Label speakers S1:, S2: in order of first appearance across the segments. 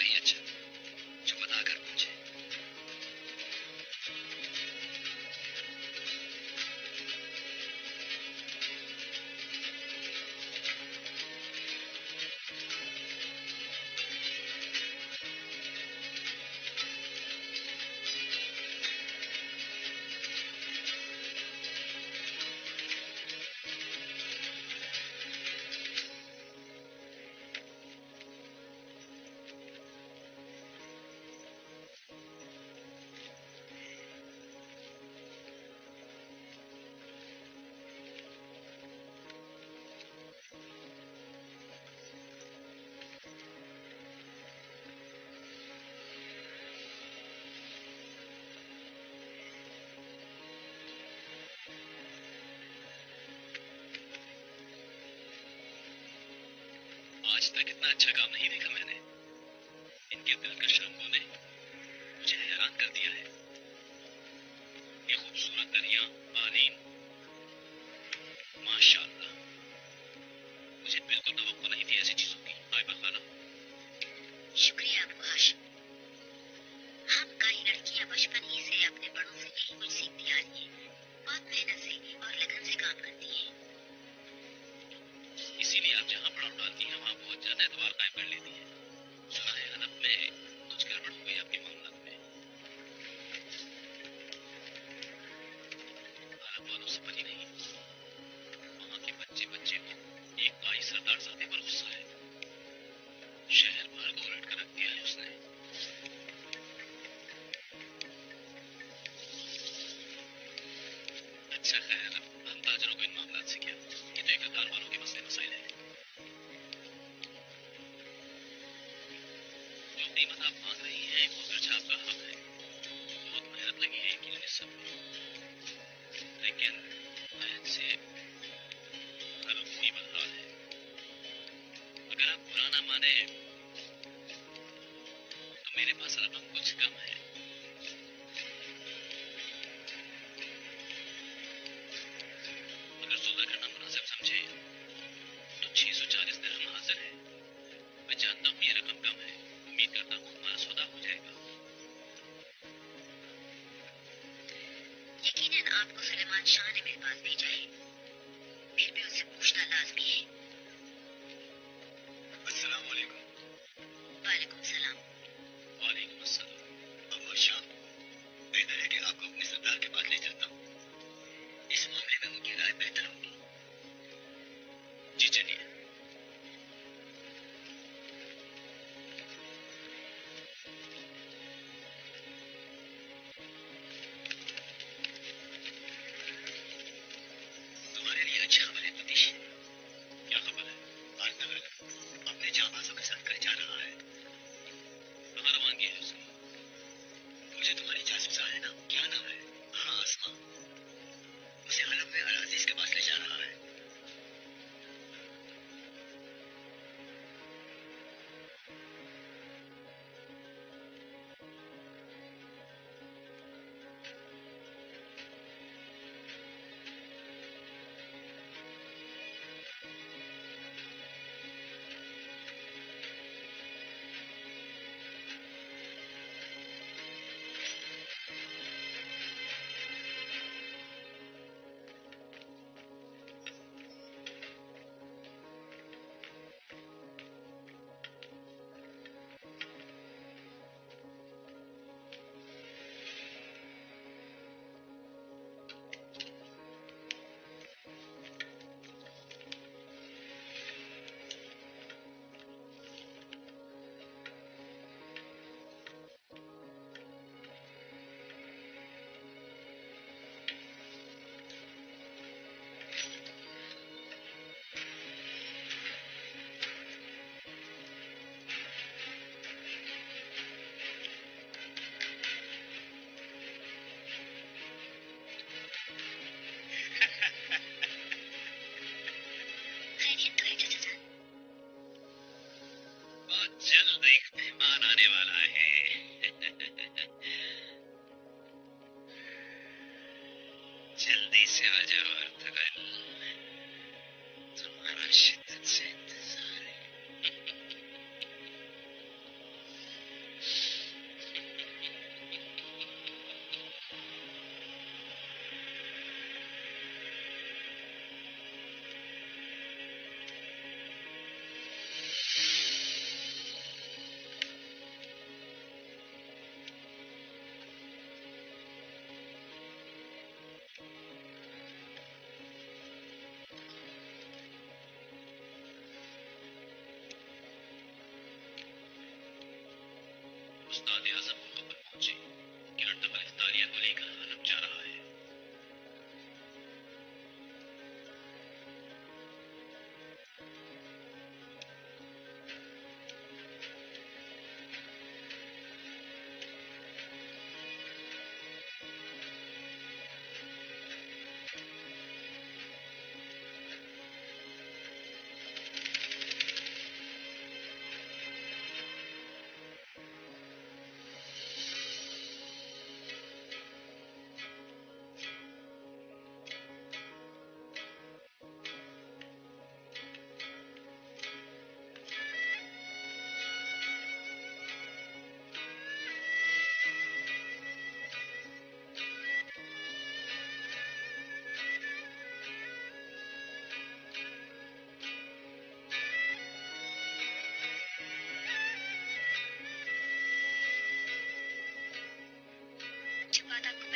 S1: वही अच्छा जो बताकर पूछे। आज तक इतना अच्छा काम नहीं देखा मैंने। इनके दिलकश रंगों ने मुझे हैरान कर दिया है। ये खूबसूरत दरिया, पानी, माशाअल्लाह। मुझे बिल्कुल तवक्को नहीं थी ऐसी चीजों की। आयबा खाला,
S2: शुक्रिया अबू हाशिम। हम कई लड़कियां बचपन ही से अपने बड़ों से यही कुछ सीखती आ रही हैं। बहुत मेहनत से और लगन से काम करती हैं।
S1: इसीलिए आप जहाँ पड़ाव डालती हैं वहाँ बहुत ज्यादा एतबार कायम कर लेती हैं। सुना है हनफ में कुछ गड़बड़ हो गई आपके मामला में। हनफ वालों से परी नहीं, वहाँ के बच्चे बच्चे को एक काई सरदार साथे पर गुस्सा है। शहर भर को उलट कर रख दिया है उसने। अच्छा खैर, हम ताजरों को इन मामलात से क्या, ये तो इकरार वालों के मसले मसाइल है। जो कीमत आप मांग रही हैं वो खर्चा आपका हक है। बहुत मेहनत लगी है इनकी इन सब में, लेकिन मेहनत से हर कोई बदहाल है। अगर आप बुरा ना माने तो मेरे पास रकम कुछ कम है। अगर सौदा करना मुनासिब समझे तो 640 दिरहम हाजिर है। मैं जानता हूँ ये रकम कम है, उम्मीद करता हूँ हमारा सौदा हो जाएगा।
S2: यकीनन आपको सुलेमान शाह ने मेरे पास भेजा है, फिर भी उससे पूछना लाजमी है।
S1: अस्सलाम वालेकुम।
S2: वालेकुम सलाम।
S1: वालेकुम अस्सलाम। अबू शाह, बेहतर है कि आपको अपने सरदार के पास ले चलता हूँ। इस मामले में उनकी राय बेहतर होगी। जी चलिए।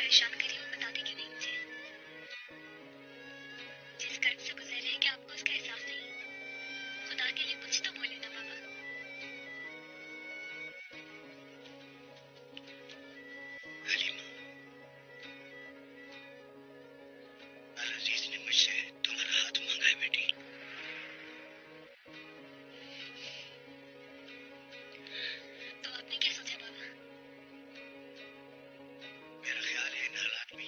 S2: परेशान करिए वो बताते क्यों नहीं मुझे? जिस कर्ज से गुजर रहे हैं क्या आपको उसका एहसास नहीं? खुदा के लिए कुछ तो बोले ना बाबा।
S1: हलीमा, अल अजीज ने मुझसे तुम्हारा हाथ मांगा है बेटी।
S2: तो आपने क्या सोचा बाबा?
S1: मेरा ख्याल है इन हालात में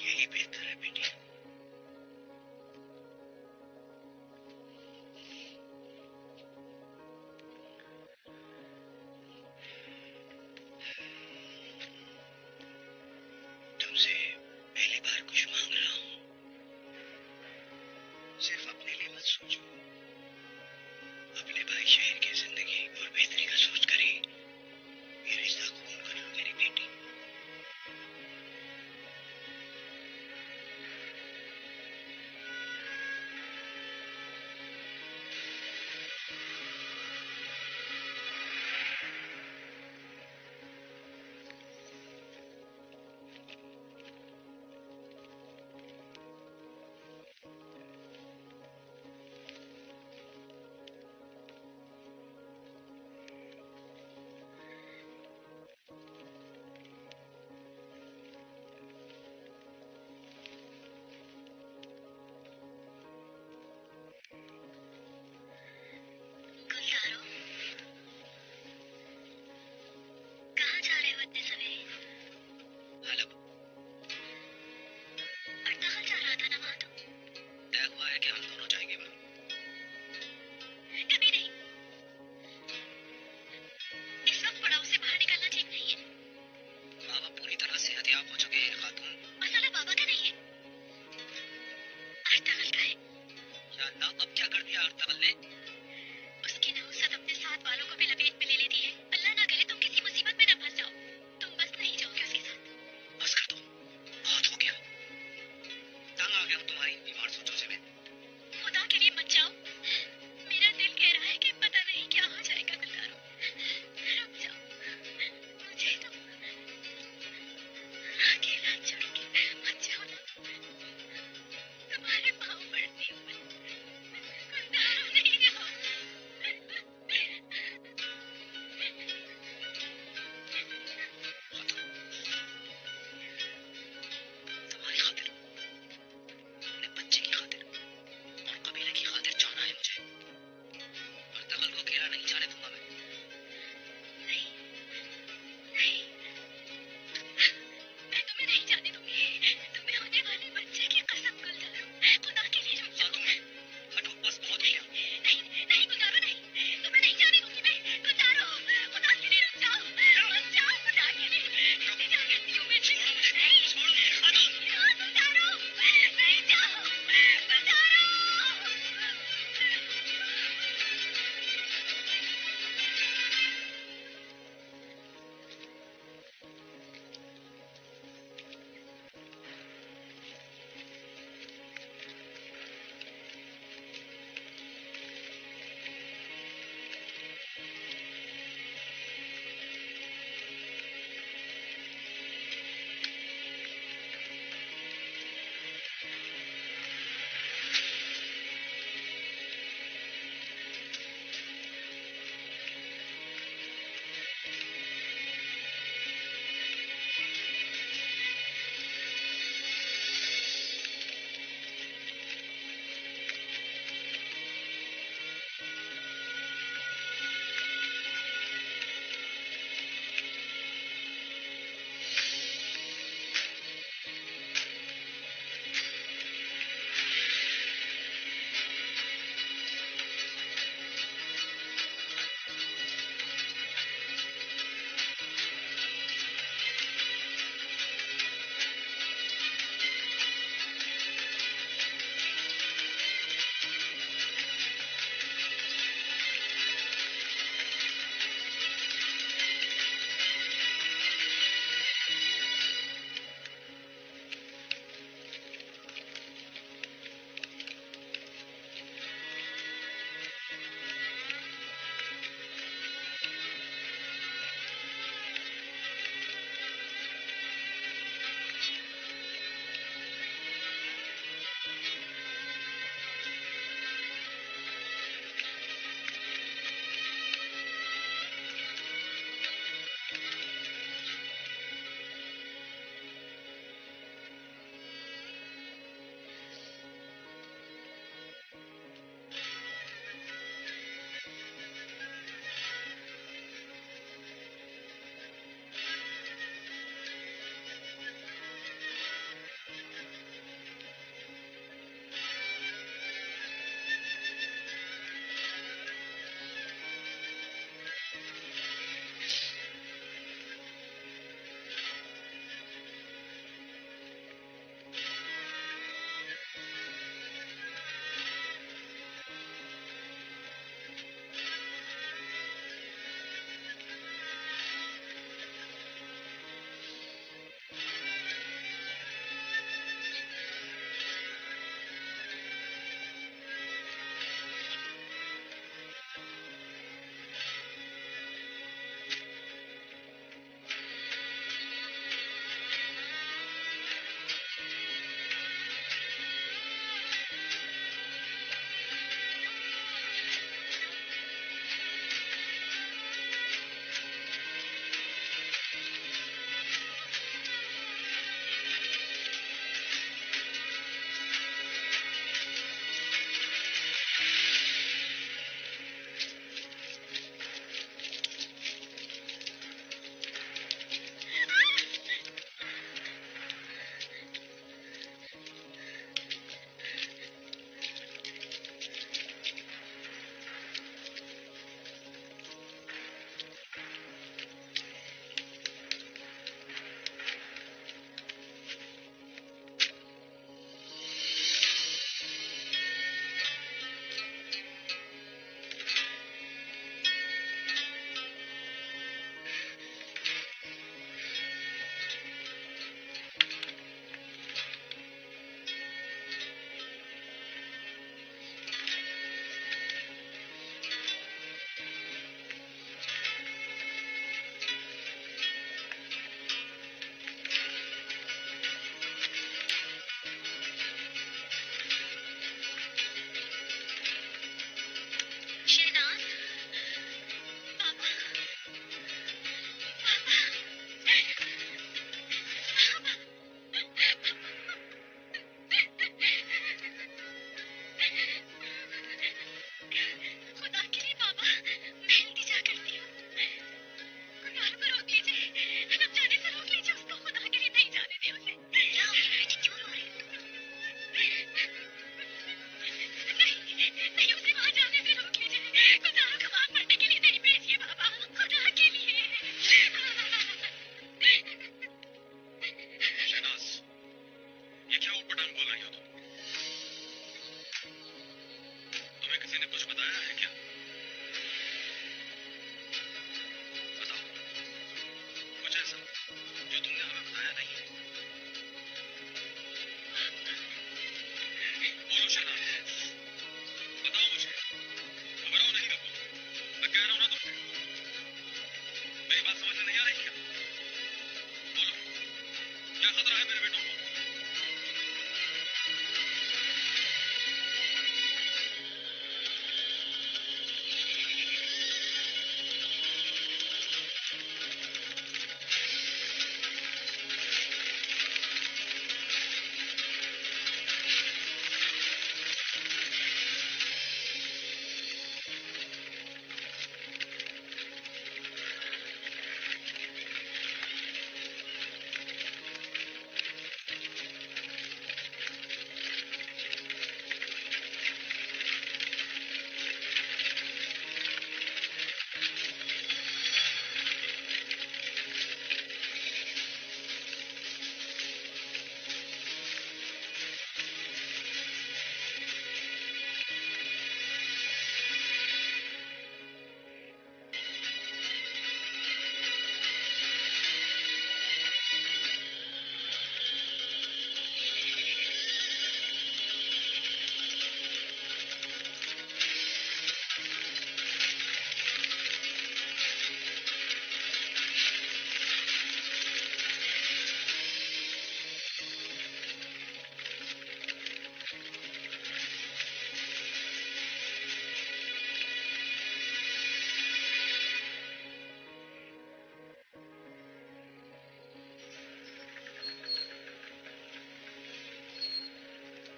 S1: खतरा है मेरे बेटों को।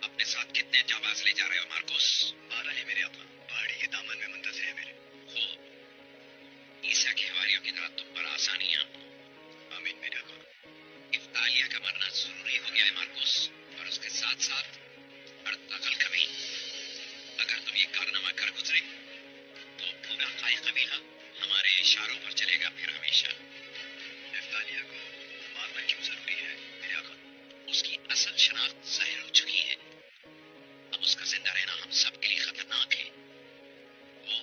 S1: अपने साथ कितने जाबाज ले जा रहे हो मार्कोस? 12 है मेरे आका, पहाड़ी के दामन में मुंतज़िर है मेरे। खूब, ईसा के हवारियों की तरह तुम पर आसानियां। आमीन मेरे आका। इफ्तालिया का मरना जरूरी हो गया है मार्कोस, और उसके साथ साथ अर्तगल का भी। अगर तुम ये कारनामा कर गुजरे तो पूरा काई कबीला हमारे इशारों पर चलेगा फिर हमेशा। इफ्तालिया को मारना क्यों जरूरी है मेरे आका? उसकी असल शनाख्त जाहिर हो चुकी है। अब उसका जिंदा रहना हम सब के लिए खतरनाक है। वो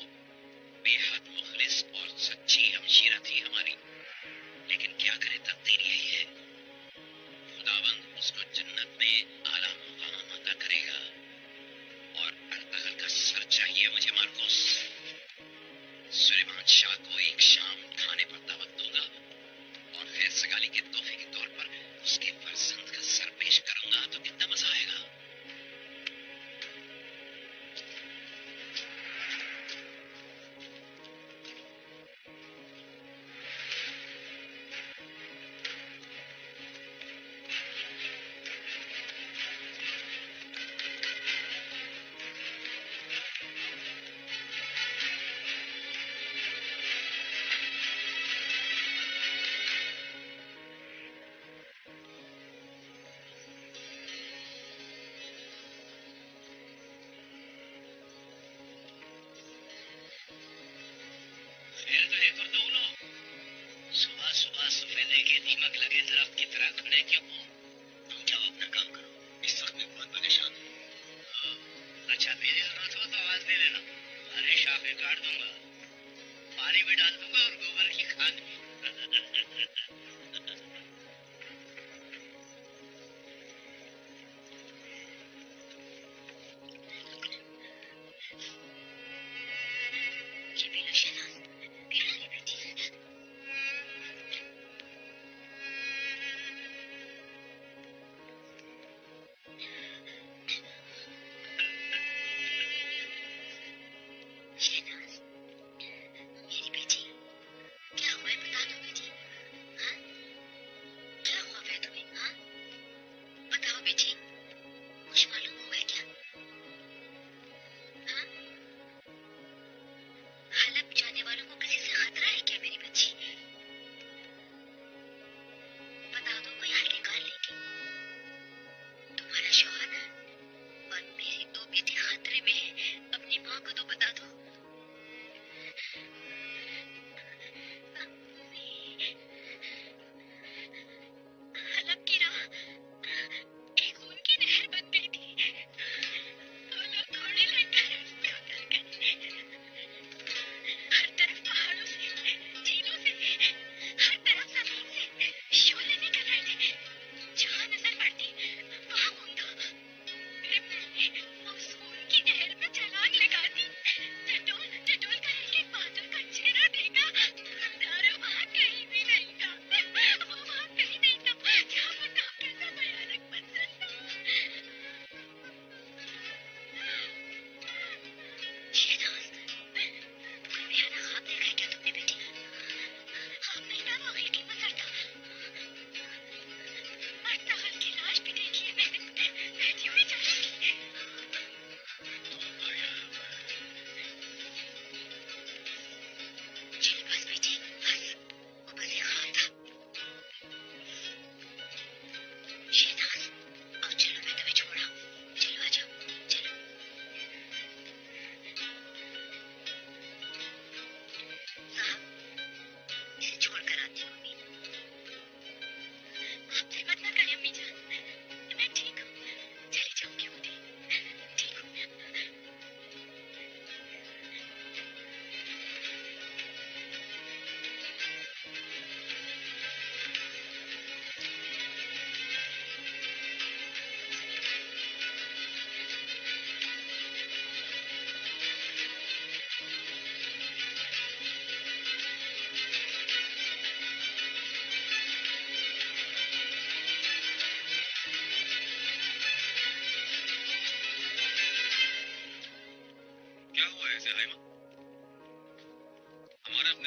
S1: बेहद मुखलिस और सच्ची हमशीरा थी हमारी, लेकिन क्या करे तकदीर यही है। खुदावंद उसको जन्नत में आला मुकाम अता करेगा। और अर्तगल का सर चाहिए मुझे मार्कोस। सुलेमान शाह को एक शाम खाने पर दावत दूंगा और खैर सगाली के तोहफे के तौर पर उसके फर्जंद का सर पेश करूंगा तो कितना मजा आएगा। फिर तो ये कर दो लोग। सुबह सुबह सफेदे के दीमक लगे दरख्त की तरह खड़े क्यों हो? तुम जाओ अपना काम करो, इस वक्त मैं बहुत परेशान हूँ। अच्छा, मेरी जरूरत हो तो आवाज दे देना, अरे शाखें काट दूंगा, पानी भी डाल दूंगा और गोबर की खाद भी।
S2: ये मेरा शहनाज मेरा ही बेटी है। शहनाज, मेरी बेटी, क्या हुआ है बता दो मुझे। हाँ,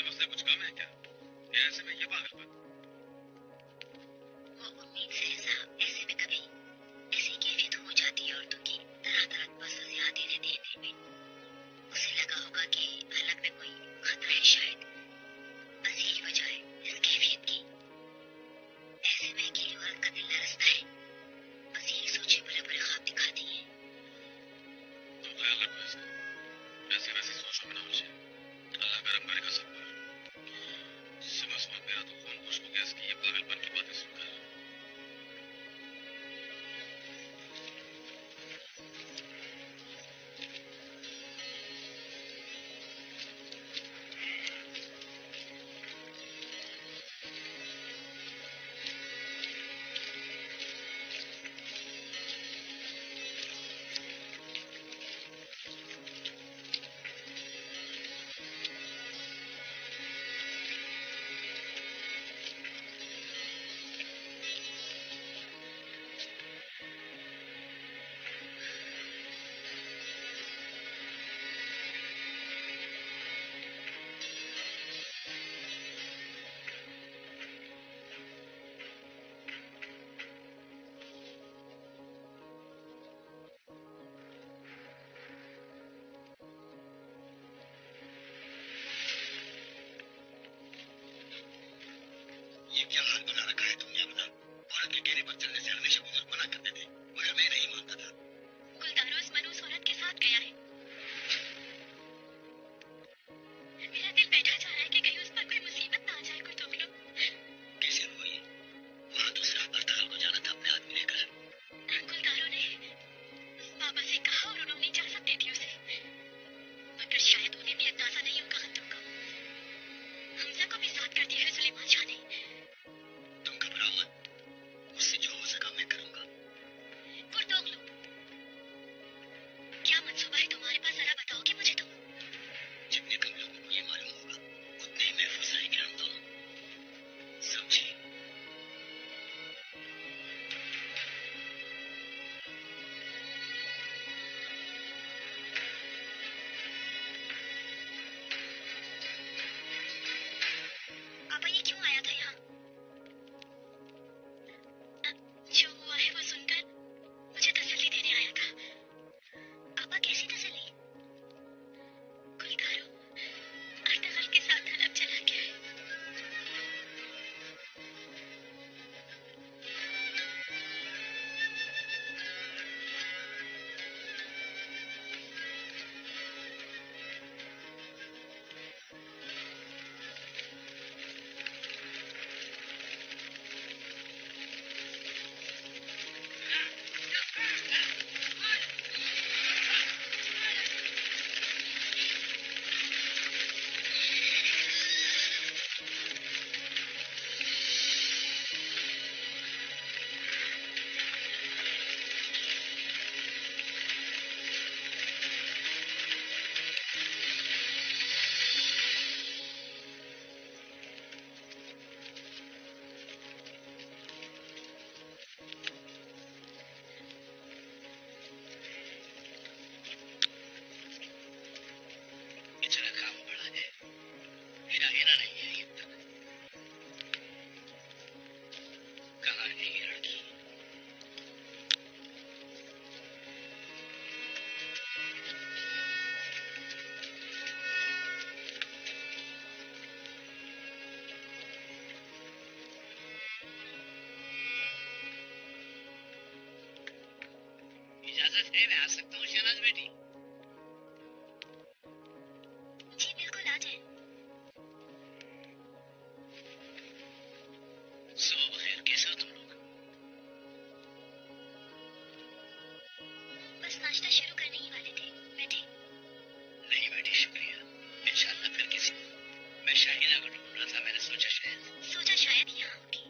S1: इतने मसले कुछ कम है क्या? या ऐसे में ये पागलपन?
S2: वो उम्मीद से है साहब, ऐसे में कभी ऐसी कैफियत हो जाती है औरतों की, तरह तरह की वसूलियात देने देने में। उसे लगा होगा कि हालत में कोई खतरा है शायद, बस यही वजह है इस कैफियत की। ऐसे में अकेली औरत का दिल लरसता है, बस यही सोचे बुरे बुरे ख्वाब दिखाती है।
S1: तुम ख्याल रखो इसका, ऐसे वैसे सोचो में ना मुझे। अल्लाह करम करेगा सब पर। सुबह सुबह मेरा तो खून खुशबू गैस की ये पागलपन की बातें सुनकर।
S3: ये क्या हाल बना रखा है तुमने अपना? औरत के कहने पर चलने से हमेशा बुजुर्ग मना करते थे, मगर मैं नहीं मानता था।
S2: गुलदारो इस मनहूस औरत के साथ गया है। मेरा दिल बैठा जा रहा है कि कहीं उस पर कोई मुसीबत ना आ जाए, कोई दुख लो।
S3: कैसे हुआ ये? वहाँ तो सिर्फ बर्ताल को जाना था अपने आदमी लेकर।
S2: गुलदारो ने बाबा से कहा और उन्होंने इजाजत दे दी उसे, मगर शायद उन्हें भी अंदाजा नहीं होगा खत्म का। हमजा को भी साथ कर दिया है सुलेमान शाह ने।
S3: तुम घबराओ मत, मुझसे जो हो सका मैं करूँगा।
S2: गुरदोग लो, क्या मंसूबा है तुम्हारे पास, जरा बताओगे मुझे तुम?
S3: जितने कम लोगों को ये मालूम होगा, उतने ही महफूज रहेंगे हम दोनों। समझे?
S2: पापा ये क्यों आया था यहाँ? जो हुआ है वो सुनकर मुझे तसल्ली देने आया था। पापा कैसी तसल्ली? गुलदारो अर्तगल के साथ हलब चला गया है।
S3: इतना काम बड़ा है, मेरा हिना नहीं है ये तक। कहाँ है ये लड़की? इजाजत है, मैं आ सकता हूँ शहनाज बेटी?
S2: जी बिल्कुल, आ जाए।
S3: सुबह बखैर, कैसे हो तुम लोग?
S2: बस नाश्ता शुरू करने ही वाले थे, बैठे।
S3: नहीं बेटी, शुक्रिया। इंशाल्लाह फिर किसी मैं शाहीना को ढूंढ रहा था, मैंने सोचा शायद
S2: यहाँ होगी।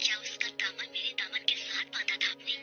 S2: क्या उसका दामन मेरे दामन के साथ बांधा था आपने?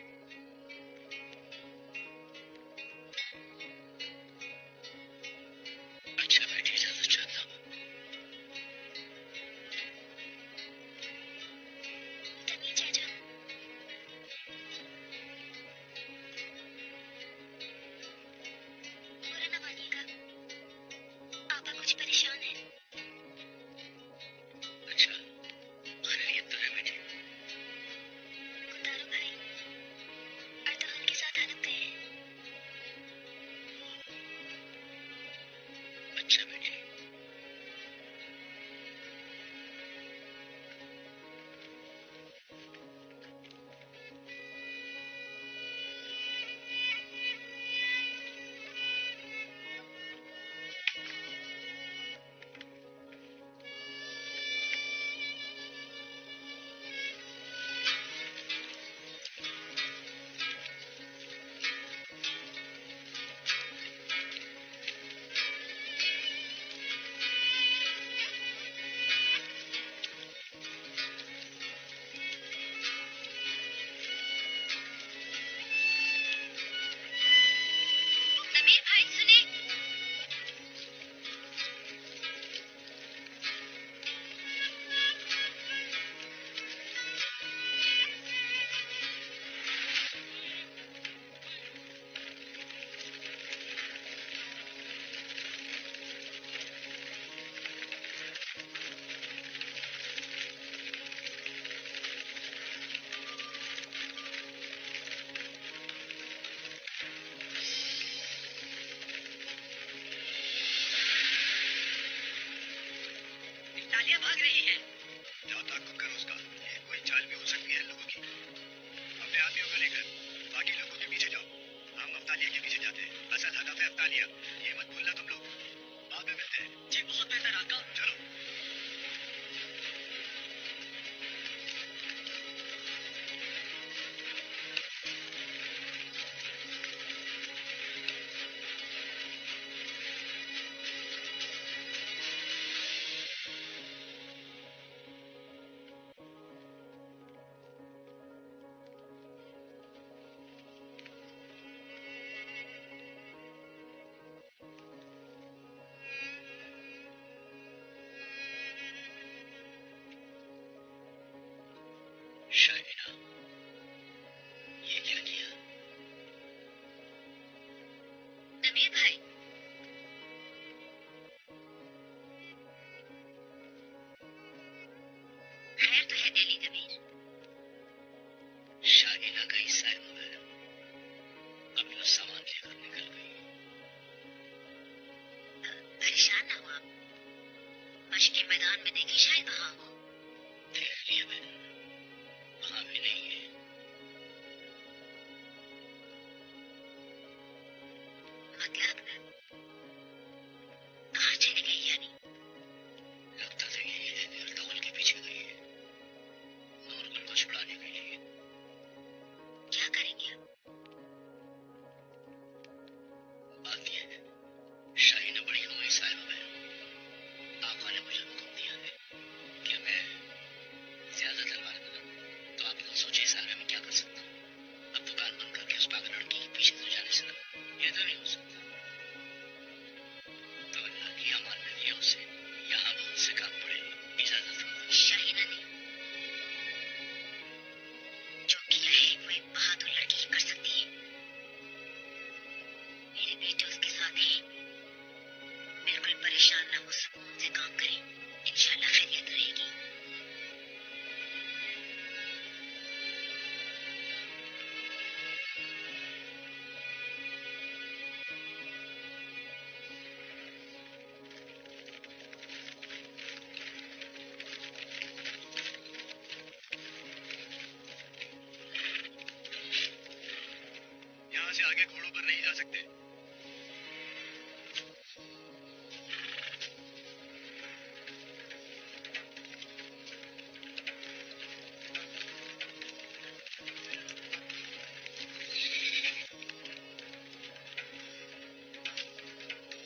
S3: से आगे घोड़ों पर नहीं जा सकते।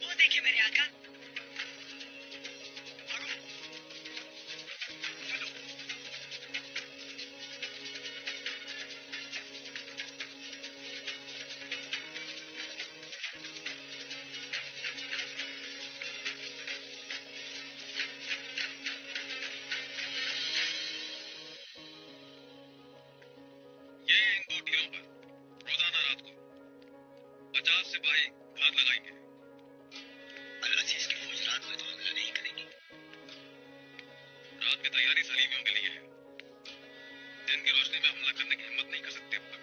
S2: वो देखिए मेरे आका।
S1: ये इन 2 टीलों पर रोजाना रात को 50 सिपाही घात लगाएंगे।
S3: अल्लाह से इसकी फौज रात में तो हमला नहीं करेगी।
S1: रात की तैयारी सलीबियों के लिए है। दिन की रोशनी में हमला करने की हिम्मत नहीं कर सकते अब तक।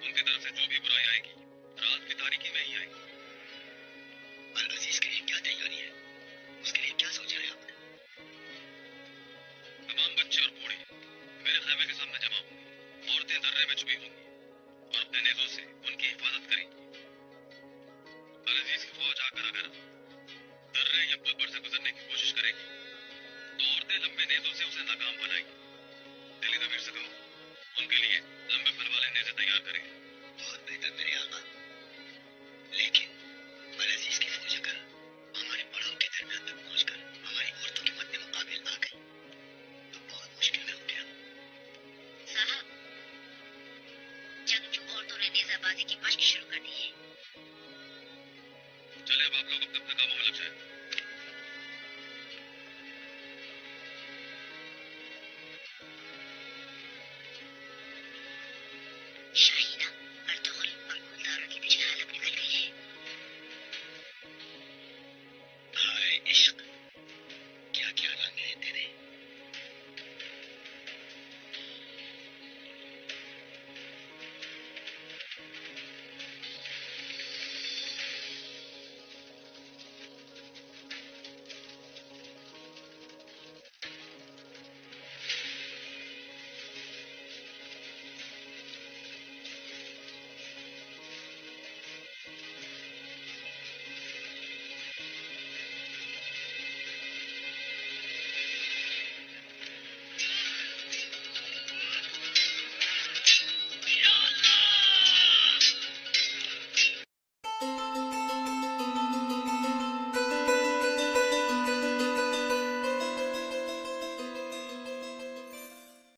S1: उनकी तरफ से जो भी बुराई आएगी रात की तारीकी में ही आएगी।
S3: अल्लाह से इसके लिए क्या तैयारी है, उसके लिए क्या सोचा है आपने?
S1: तमाम बच्चे और बूढ़े मेरे खैमे के सामने जमा होंगे। औरतें दर्रे में छुपी होंगी और अपने नेज़ों से उनकी हिफाजत करेंगी। अजीज की फौज आकर अगर दर्रे या पुल पर से गुजरने की कोशिश करेगी तो औरतें लंबे नेज़ों से उसे नाकाम बनाएंगी। दिल्ली दबीर से कहो उनके लिए लंबे फल वाले नेज़े तैयार करें।
S3: बहुत बेहतर मेरे आका। लेकिन अजीज की फौज अगर हमारे पड़ाव के दरमियान तक पहुंचकर हमारी औरतों के मद्दे मुकाबिल आ गई तो बहुत मुश्किल में हो गया।
S2: साहब, जंगजू औरतों ने नेजाबाजी की मशक शुरू कर दी है।
S1: चले अब आप लोग अपने अपने कामों में लग जाए।
S2: शायद